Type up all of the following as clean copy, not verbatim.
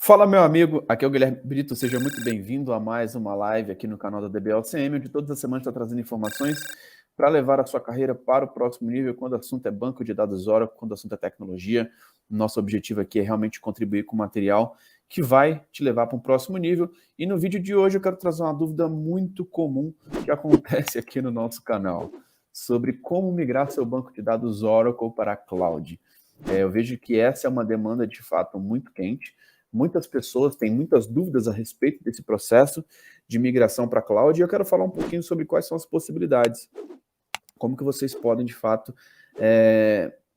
Fala, meu amigo, aqui é o Guilherme Brito, seja muito bem-vindo a mais uma live aqui no canal da DBLCM, onde todas as semanas está trazendo informações para levar a sua carreira para o próximo nível, quando o assunto é banco de dados Oracle, quando o assunto é tecnologia. Nosso objetivo aqui é realmente contribuir com material que vai te levar para um próximo nível. E no vídeo de hoje eu quero trazer uma dúvida muito comum que acontece aqui no nosso canal, sobre como migrar seu banco de dados Oracle para a cloud. Eu vejo que essa é uma demanda de fato muito quente. Muitas pessoas têm muitas dúvidas a respeito desse processo de migração para a cloud e eu quero falar um pouquinho sobre quais são as possibilidades, como que vocês podem, de fato,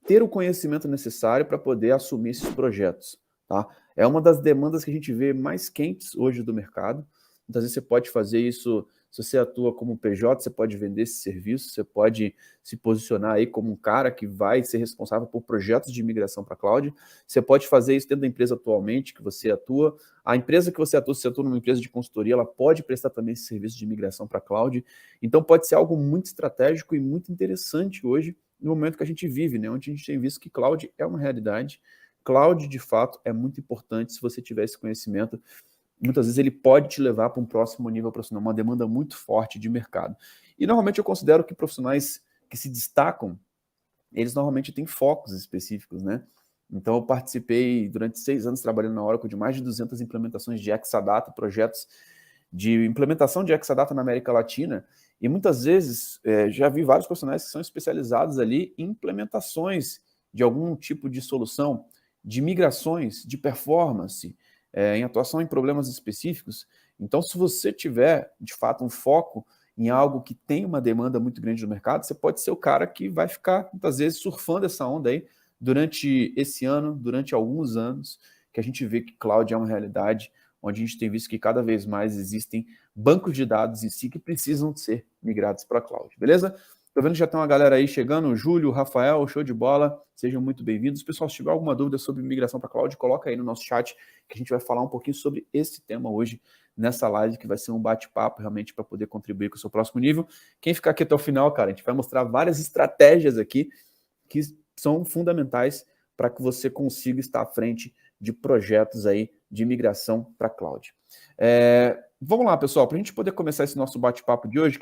ter o conhecimento necessário para poder assumir esses projetos, tá? É uma das demandas que a gente vê mais quentes hoje do mercado. Muitas vezes você pode fazer isso, se você atua como PJ, você pode vender esse serviço, você pode se posicionar aí como um cara que vai ser responsável por projetos de migração para a cloud. Você pode fazer isso dentro da empresa atualmente que você atua. A empresa que você atua, se você atua numa empresa de consultoria, ela pode prestar também esse serviço de migração para a cloud. Então pode ser algo muito estratégico e muito interessante hoje, no momento que a gente vive, né? Onde a gente tem visto que cloud é uma realidade. Cloud, de fato, é muito importante se você tiver esse conhecimento. Muitas vezes ele pode te levar para um próximo nível profissional, uma demanda muito forte de mercado. E normalmente eu considero que profissionais que se destacam, eles normalmente têm focos específicos, né? Então eu participei durante 6 anos trabalhando na Oracle de mais de 200 implementações de Exadata, projetos de implementação de Exadata na América Latina, e muitas vezes já vi vários profissionais que são especializados ali em implementações de algum tipo de solução, de migrações, de performance, em atuação em problemas específicos. Então, se você tiver, de fato, um foco em algo que tem uma demanda muito grande no mercado, você pode ser o cara que vai ficar, muitas vezes, surfando essa onda aí durante esse ano, durante alguns anos, que a gente vê que cloud é uma realidade, onde a gente tem visto que cada vez mais existem bancos de dados em si que precisam ser migrados para a cloud, beleza? Tô vendo que já tem uma galera aí chegando, o Júlio, o Rafael, show de bola, sejam muito bem-vindos. Pessoal, se tiver alguma dúvida sobre migração para a cloud, coloca aí no nosso chat, que a gente vai falar um pouquinho sobre esse tema hoje, nessa live, que vai ser um bate-papo realmente para poder contribuir com o seu próximo nível. Quem ficar aqui até o final, cara, a gente vai mostrar várias estratégias aqui que são fundamentais para que você consiga estar à frente de projetos aí de migração para a cloud. Vamos lá, pessoal, para a gente poder começar esse nosso bate-papo de hoje,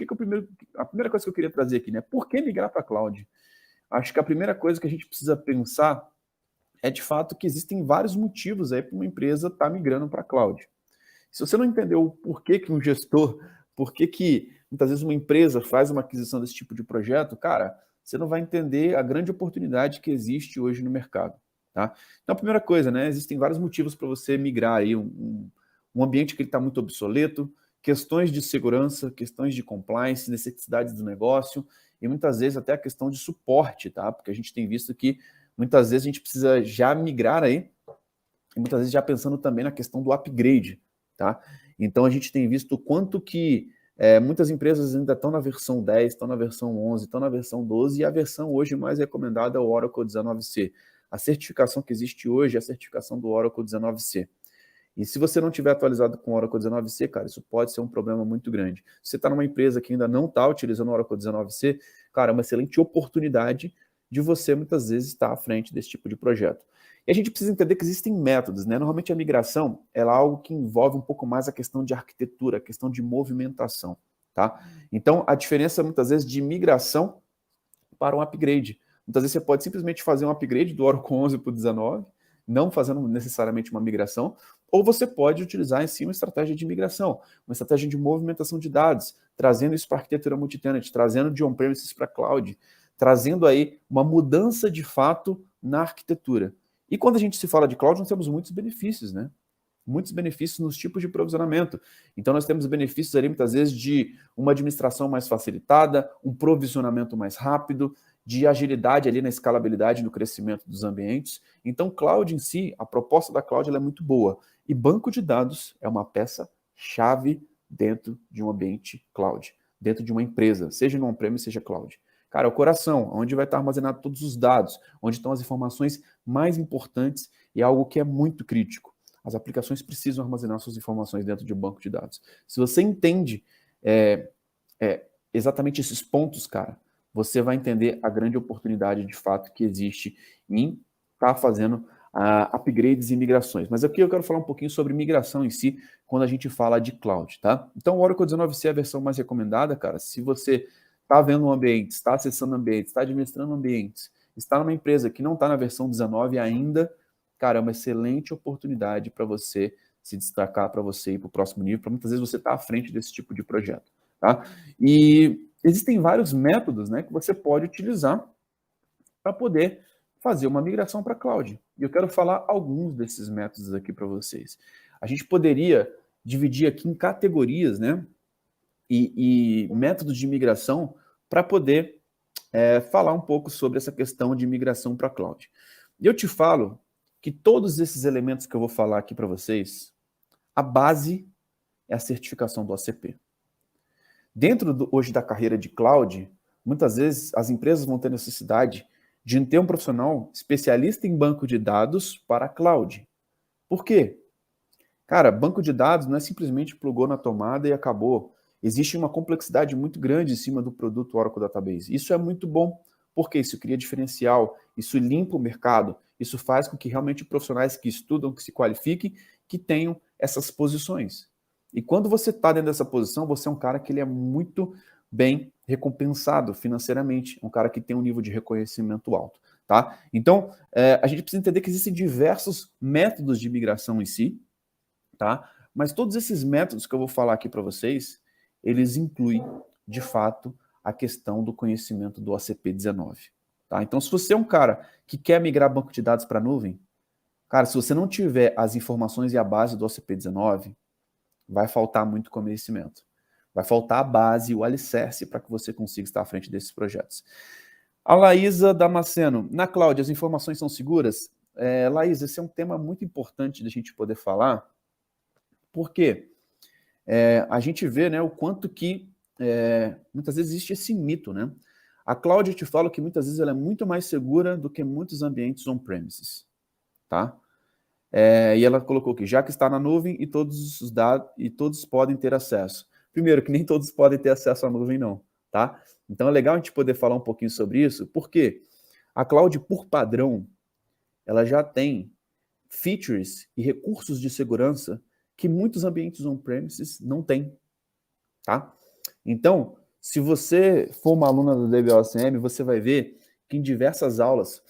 a primeira coisa que eu queria trazer aqui, né? Por que migrar para a cloud? Acho que a primeira coisa que a gente precisa pensar é, de fato, que existem vários motivos aí para uma empresa estar migrando para a cloud. Se você não entendeu o porquê que um gestor, porquê que muitas vezes uma empresa faz uma aquisição desse tipo de projeto, cara, você não vai entender a grande oportunidade que existe hoje no mercado. Tá? Então, a primeira coisa, né? Existem vários motivos para você migrar aí um ambiente que está muito obsoleto, questões de segurança, questões de compliance, necessidades do negócio e muitas vezes até a questão de suporte, tá? Porque a gente tem visto que muitas vezes a gente precisa já migrar aí e muitas vezes já pensando também na questão do upgrade, tá? Então a gente tem visto o quanto que muitas empresas ainda estão na versão 10, estão na versão 11, estão na versão 12 e a versão hoje mais recomendada é o Oracle 19c. A certificação que existe hoje é a certificação do Oracle 19c. E se você não tiver atualizado com o Oracle 19c, cara, isso pode ser um problema muito grande. Se você está numa empresa que ainda não está utilizando o Oracle 19c, cara, é uma excelente oportunidade de você, muitas vezes, estar à frente desse tipo de projeto. E a gente precisa entender que existem métodos, né? Normalmente a migração ela é algo que envolve um pouco mais a questão de arquitetura, a questão de movimentação, tá? Então, a diferença, muitas vezes, de migração para um upgrade. Muitas vezes você pode simplesmente fazer um upgrade do Oracle 11 para o 19, não fazendo necessariamente uma migração, ou você pode utilizar em si uma estratégia de migração, uma estratégia de movimentação de dados, trazendo isso para a arquitetura multi-tenant, trazendo de on-premises para cloud, trazendo aí uma mudança de fato na arquitetura. E quando a gente se fala de cloud, nós temos muitos benefícios, né? Muitos benefícios nos tipos de provisionamento. Então, nós temos benefícios ali, muitas vezes, de uma administração mais facilitada, um provisionamento mais rápido, de agilidade ali na escalabilidade no crescimento dos ambientes. Então, cloud em si, a proposta da cloud ela é muito boa. E banco de dados é uma peça-chave dentro de um ambiente cloud, dentro de uma empresa, seja no on-premise, seja cloud. Cara, é o coração, onde vai estar armazenado todos os dados, onde estão as informações mais importantes e é algo que é muito crítico. As aplicações precisam armazenar suas informações dentro de um banco de dados. Se você entende é, exatamente esses pontos, cara, você vai entender a grande oportunidade de fato que existe em estar fazendo upgrades e migrações. Mas aqui eu quero falar um pouquinho sobre migração em si, quando a gente fala de cloud, tá? Então, o Oracle 19c é a versão mais recomendada, cara. Se você está vendo um ambiente, está acessando ambientes, está administrando ambientes, está numa empresa que não está na versão 19 ainda, cara, é uma excelente oportunidade para você se destacar, para você ir para o próximo nível, para muitas vezes você estar à frente desse tipo de projeto, tá? E existem vários métodos, né, que você pode utilizar para poder fazer uma migração para a cloud. E eu quero falar alguns desses métodos aqui para vocês. A gente poderia dividir aqui em categorias, né, e métodos de migração para poder falar um pouco sobre essa questão de migração para a cloud. E eu te falo que todos esses elementos que eu vou falar aqui para vocês, a base é a certificação do OCP. Dentro hoje da carreira de cloud, muitas vezes as empresas vão ter necessidade de ter um profissional especialista em banco de dados para a cloud. Por quê? Cara, banco de dados não é simplesmente plugou na tomada e acabou. Existe uma complexidade muito grande em cima do produto Oracle Database. Isso é muito bom, porque isso cria diferencial, isso limpa o mercado, isso faz com que realmente profissionais que estudam, que se qualifiquem, que tenham essas posições. E quando você está dentro dessa posição, você é um cara que ele é muito bem recompensado financeiramente, um cara que tem um nível de reconhecimento alto, tá? Então, a gente precisa entender que existem diversos métodos de migração em si, tá? Mas todos esses métodos que eu vou falar aqui para vocês, eles incluem, de fato, a questão do conhecimento do OCP19, tá? Então, se você é um cara que quer migrar banco de dados para a nuvem, cara, se você não tiver as informações e a base do OCP19, vai faltar muito conhecimento. Vai faltar a base, o alicerce para que você consiga estar à frente desses projetos. A Laísa Damasceno, na cloud, as informações são seguras? Laísa, esse é um tema muito importante da gente poder falar, porque a gente vê, né, o quanto que muitas vezes existe esse mito, né? A cloud, eu te falo que muitas vezes ela é muito mais segura do que muitos ambientes on-premises, tá? E ela colocou que já que está na nuvem e todos os dados e todos podem ter acesso. Primeiro, que nem todos podem ter acesso à nuvem, não, tá? Então é legal a gente poder falar um pouquinho sobre isso, porque a cloud, por padrão, ela já tem features e recursos de segurança que muitos ambientes on-premises não têm, tá? Então, se você for uma aluna do DBOCM, você vai ver que em diversas aulas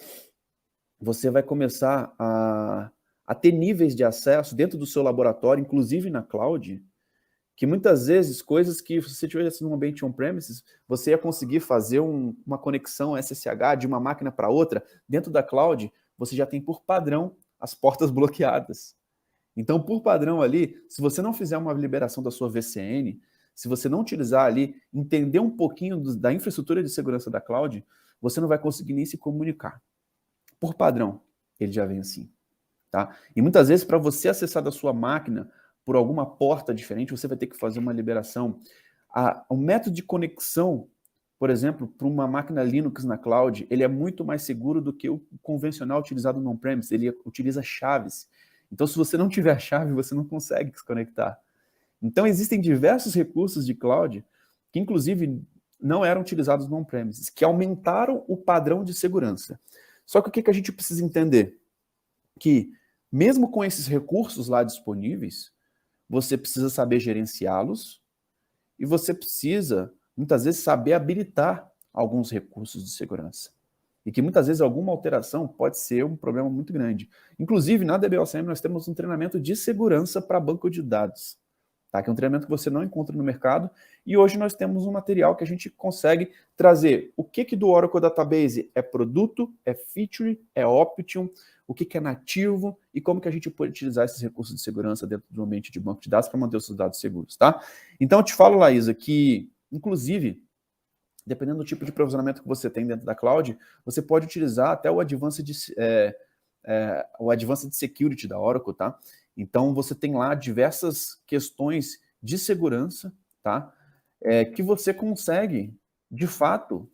você vai começar a ter níveis de acesso dentro do seu laboratório, inclusive na cloud, que muitas vezes coisas que se você tivesse num ambiente on-premises, você ia conseguir fazer uma conexão SSH de uma máquina para outra. Dentro da cloud, você já tem por padrão as portas bloqueadas. Então, por padrão ali, se você não fizer uma liberação da sua VCN, se você não utilizar ali, entender um pouquinho da infraestrutura de segurança da cloud, você não vai conseguir nem se comunicar. Por padrão, ele já vem assim. Tá? E muitas vezes, para você acessar da sua máquina por alguma porta diferente, você vai ter que fazer uma liberação. O método de conexão, por exemplo, para uma máquina Linux na cloud, ele é muito mais seguro do que o convencional utilizado no on-premise. Ele utiliza chaves. Então, se você não tiver a chave, você não consegue se conectar. Então, existem diversos recursos de cloud que, inclusive, não eram utilizados no on-premises, que aumentaram o padrão de segurança. Só que o que a gente precisa entender? Que, mesmo com esses recursos lá disponíveis, você precisa saber gerenciá-los e você precisa, muitas vezes, saber habilitar alguns recursos de segurança. E que, muitas vezes, alguma alteração pode ser um problema muito grande. Inclusive, na DBOCM, nós temos um treinamento de segurança para banco de dados, tá? Que é um treinamento que você não encontra no mercado. E hoje nós temos um material que a gente consegue trazer o que do Oracle Database é produto, é feature, é Option, o que é nativo e como que a gente pode utilizar esses recursos de segurança dentro do ambiente de banco de dados para manter os seus dados seguros, tá? Então, eu te falo, Laísa, que, inclusive, dependendo do tipo de provisionamento que você tem dentro da cloud, você pode utilizar até o Advanced Security da Oracle, tá? Então, você tem lá diversas questões de segurança, tá? Que você consegue, de fato,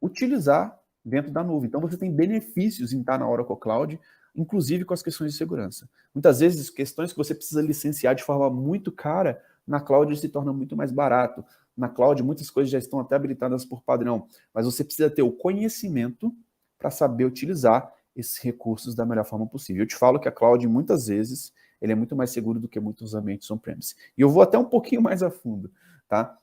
utilizar dentro da nuvem. Então, você tem benefícios em estar na Oracle Cloud, inclusive com as questões de segurança. Muitas vezes, questões que você precisa licenciar de forma muito cara, na cloud se torna muito mais barato. Na cloud, muitas coisas já estão até habilitadas por padrão, mas você precisa ter o conhecimento para saber utilizar esses recursos da melhor forma possível. Eu te falo que a cloud, muitas vezes, ele é muito mais seguro do que muitos ambientes on-premise. E eu vou até um pouquinho mais a fundo, tá?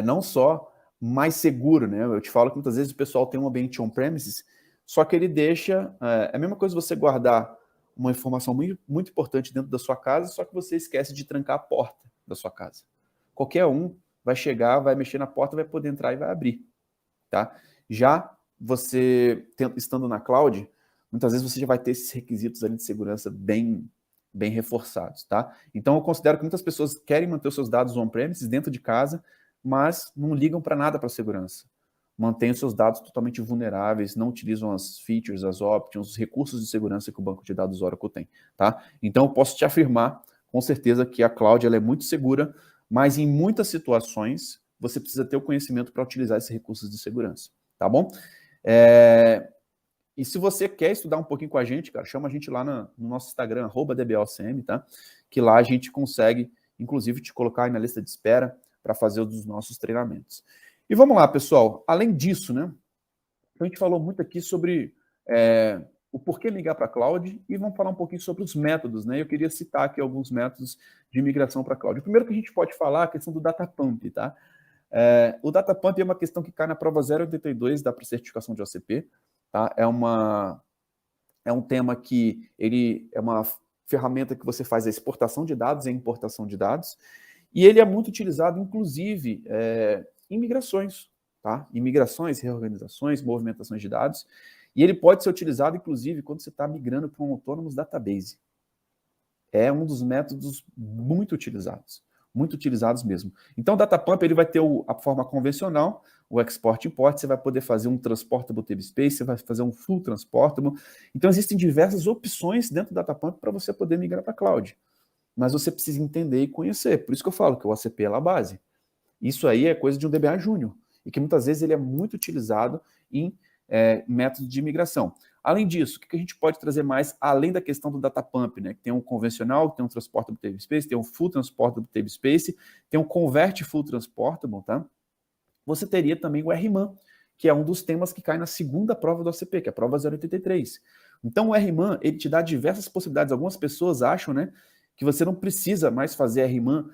Não só mais seguro, né? Eu te falo que muitas vezes o pessoal tem um ambiente on-premises, só que ele deixa... É a mesma coisa você guardar uma informação muito, muito importante dentro da sua casa, só que você esquece de trancar a porta da sua casa. Qualquer um vai chegar, vai mexer na porta, vai poder entrar e vai abrir, tá? Já você, estando na cloud, muitas vezes você já vai ter esses requisitos ali de segurança bem reforçados, tá? Então eu considero que muitas pessoas querem manter os seus dados on-premises dentro de casa, mas não ligam para nada para a segurança. Mantêm os seus dados totalmente vulneráveis, não utilizam as features, as options, os recursos de segurança que o banco de dados Oracle tem, tá? Então eu posso te afirmar, com certeza, que a cloud ela é muito segura, mas em muitas situações você precisa ter o conhecimento para utilizar esses recursos de segurança, tá bom? E se você quer estudar um pouquinho com a gente, cara, chama a gente lá no nosso Instagram, @dblcm, tá? Que lá a gente consegue, inclusive, te colocar aí na lista de espera para fazer os nossos treinamentos. E vamos lá, pessoal. Além disso, né? A gente falou muito aqui sobre o porquê migrar para a cloud e vamos falar um pouquinho sobre os métodos, né? Eu queria citar aqui alguns métodos de migração para a cloud. O primeiro que a gente pode falar é a questão do data pump, tá? O data pump é uma questão que cai na prova 082 da certificação de OCP, tá? É um tema que ele é uma ferramenta que você faz a exportação de dados e a importação de dados, e ele é muito utilizado, inclusive, em migrações, tá? Em migrações, reorganizações, movimentações de dados, e ele pode ser utilizado, inclusive, quando você está migrando para um Autonomous Database. É um dos métodos muito utilizados mesmo. Então, o data pump ele vai ter a forma convencional, o export import, você vai poder fazer um transportable table space, você vai fazer um full transportable. Então, existem diversas opções dentro do data pump para você poder migrar para a cloud. Mas você precisa entender e conhecer. Por isso que eu falo que o OCP é a base. Isso aí é coisa de um DBA júnior, e que muitas vezes ele é muito utilizado em métodos de migração. Além disso, o que a gente pode trazer mais, além da questão do data pump, né? Que tem um convencional, tem um transportable table space, tem um full transportable table space, tem um convert full transportable, tá? Você teria também o RMAN, que é um dos temas que cai na segunda prova do OCP, que é a prova 083. Então o RMAN, ele te dá diversas possibilidades. Algumas pessoas acham, né, que você não precisa mais fazer RMAN,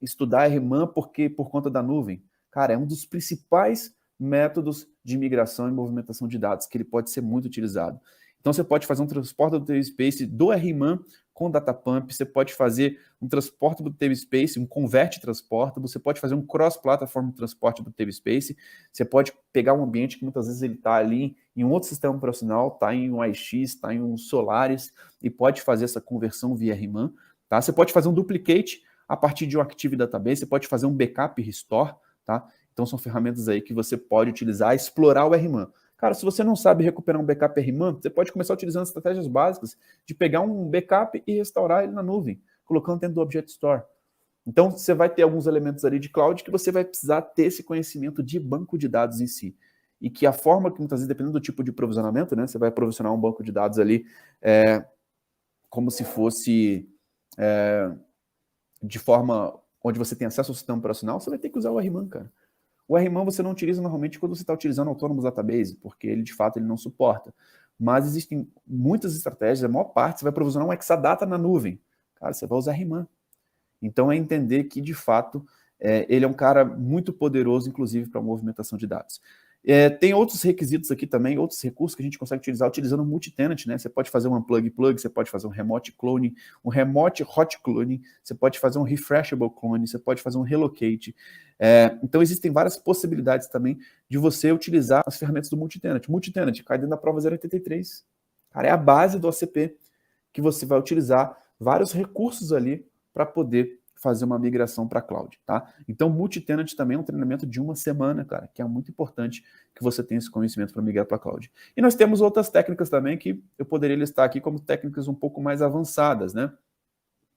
estudar RMAN por conta da nuvem. Cara, é um dos principais métodos de migração e movimentação de dados, que ele pode ser muito utilizado. Então você pode fazer um transporte do space do RMAN com data pump, você pode fazer um transporte do table space, um convert transporte, você pode fazer um cross-platform transporte do table space, você pode pegar um ambiente que muitas vezes ele está ali em um outro sistema operacional, está em um AIX, está em um Solaris, e pode fazer essa conversão via RMAN, tá? Você pode fazer um duplicate a partir de um Active Database, você pode fazer um backup restore, tá? Então são ferramentas aí que você pode utilizar, explorar o RMAN. Cara, se você não sabe recuperar um backup RMAN, você pode começar utilizando estratégias básicas de pegar um backup e restaurar ele na nuvem, colocando dentro do Object Store. Então, você vai ter alguns elementos ali de cloud que você vai precisar ter esse conhecimento de banco de dados em si. E que a forma que, muitas vezes, dependendo do tipo de provisionamento, né, você vai provisionar um banco de dados ali como se fosse de forma onde você tem acesso ao sistema operacional, você vai ter que usar o RMAN, cara. O RMAN você não utiliza normalmente quando você está utilizando Autonomous Database, porque ele, de fato, ele não suporta. Mas existem muitas estratégias, a maior parte, você vai provisionar um Exadata na nuvem. Cara, você vai usar RMAN. Então, é entender que, de fato, ele é um cara muito poderoso, inclusive, para a movimentação de dados. Tem outros requisitos aqui também, outros recursos que a gente consegue utilizar utilizando o multitenant, né? Você pode fazer um unplug-plug, você pode fazer um remote clone, um remote hot clone, você pode fazer um refreshable clone, você pode fazer um relocate. Então, existem várias possibilidades também de você utilizar as ferramentas do multitenant. Multitenant cai dentro da prova 083. Cara, é a base do OCP que você vai utilizar vários recursos ali para poder fazer uma migração para a cloud, tá? Então, multitenant também é um treinamento de uma semana, cara, que é muito importante que você tenha esse conhecimento para migrar para a cloud. E nós temos outras técnicas também que eu poderia listar aqui como técnicas um pouco mais avançadas, né?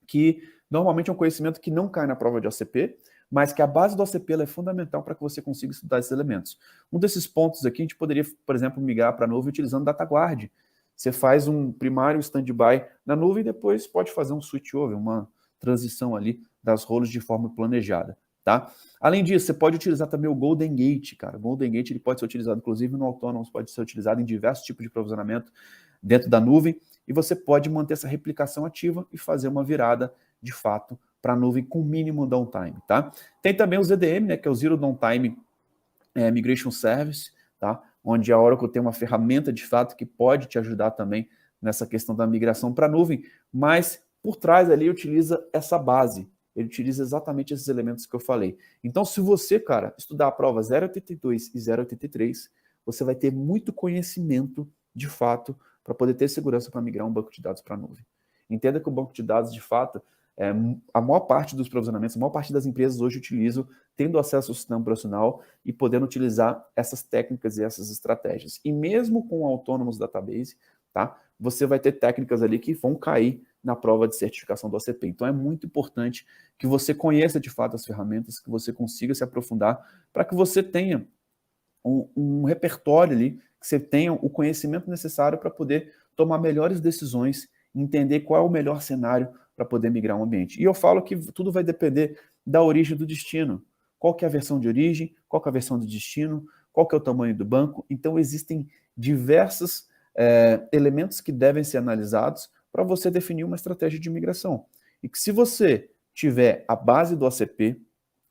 Que normalmente é um conhecimento que não cai na prova de OCP, mas que a base do OCP é fundamental para que você consiga estudar esses elementos. Um desses pontos aqui, a gente poderia, por exemplo, migrar para a nuvem utilizando DataGuard. Você faz um primário stand-by na nuvem e depois pode fazer um switch over, uma transição ali das roles de forma planejada, tá? Além disso, você pode utilizar também o Golden Gate, cara. O Golden Gate ele pode ser utilizado, inclusive, no Autonomous, pode ser utilizado em diversos tipos de provisionamento dentro da nuvem, e você pode manter essa replicação ativa e fazer uma virada, de fato, para a nuvem com mínimo downtime, tá? Tem também o ZDM, né, que é o Zero Downtime Migration Service, tá? Onde a Oracle tem uma ferramenta, de fato, que pode te ajudar também nessa questão da migração para a nuvem, mas por trás ali utiliza essa base, ele utiliza exatamente esses elementos que eu falei. Então, se você, cara, estudar a prova 082 e 083, você vai ter muito conhecimento, de fato, para poder ter segurança para migrar um banco de dados para a nuvem. Entenda que o banco de dados, de fato, a maior parte dos provisionamentos, a maior parte das empresas hoje utilizam, tendo acesso ao sistema operacional e podendo utilizar essas técnicas e essas estratégias. E mesmo com o Autonomous Database, tá, você vai ter técnicas ali que vão cair na prova de certificação do ACP. Então é muito importante que você conheça de fato as ferramentas, que você consiga se aprofundar, para que você tenha um repertório ali, que você tenha o conhecimento necessário para poder tomar melhores decisões, entender qual é o melhor cenário para poder migrar um ambiente. E eu falo que tudo vai depender da origem do destino. Qual que é a versão de origem, qual que é a versão de destino, qual que é o tamanho do banco. Então existem diversos elementos que devem ser analisados para você definir uma estratégia de migração. E que se você tiver a base do ACP,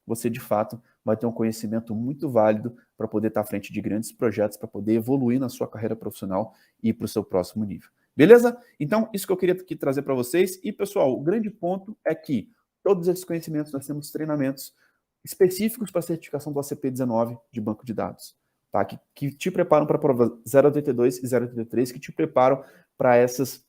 você de fato vai ter um conhecimento muito válido para poder estar à frente de grandes projetos, para poder evoluir na sua carreira profissional e ir para o seu próximo nível. Beleza? Então, isso que eu queria aqui trazer para vocês. E, pessoal, o grande ponto é que todos esses conhecimentos, nós temos treinamentos específicos para a certificação do ACP19 de banco de dados, tá? Que te preparam para a prova 082 e 083, que te preparam para essas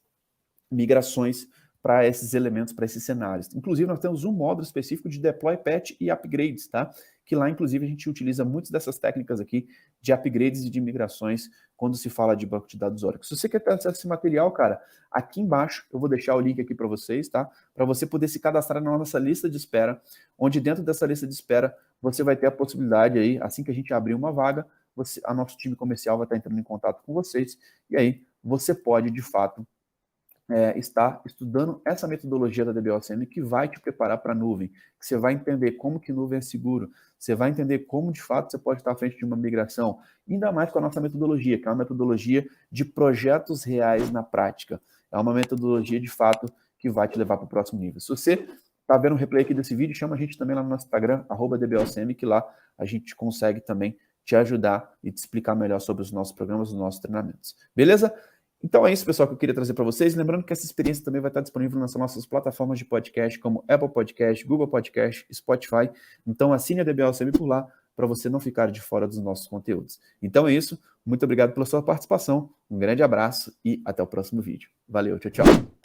migrações, para esses elementos, para esses cenários. Inclusive, nós temos um módulo específico de deploy, patch e upgrades, tá? Que lá, inclusive, a gente utiliza muitas dessas técnicas aqui de upgrades e de migrações quando se fala de banco de dados Oracle. Se você quer ter acesso a esse material, cara, aqui embaixo eu vou deixar o link aqui para vocês, tá? Para você poder se cadastrar na nossa lista de espera, onde dentro dessa lista de espera você vai ter a possibilidade aí, assim que a gente abrir uma vaga, a nosso time comercial vai estar entrando em contato com vocês, e aí você pode, de fato, estar estudando essa metodologia da DBOCM que vai te preparar para a nuvem, que você vai entender como que nuvem é seguro, você vai entender como, de fato, você pode estar à frente de uma migração, ainda mais com a nossa metodologia, que é uma metodologia de projetos reais na prática. É uma metodologia, de fato, que vai te levar para o próximo nível. Se você está vendo um replay aqui desse vídeo, chama a gente também lá no nosso Instagram, @DBOCM, que lá a gente consegue também te ajudar e te explicar melhor sobre os nossos programas, os nossos treinamentos. Beleza? Então é isso, pessoal, que eu queria trazer para vocês. Lembrando que essa experiência também vai estar disponível nas nossas plataformas de podcast, como Apple Podcast, Google Podcast, Spotify. Então assine a DBOCM por lá, para você não ficar de fora dos nossos conteúdos. Então é isso. Muito obrigado pela sua participação. Um grande abraço e até o próximo vídeo. Valeu, tchau, tchau.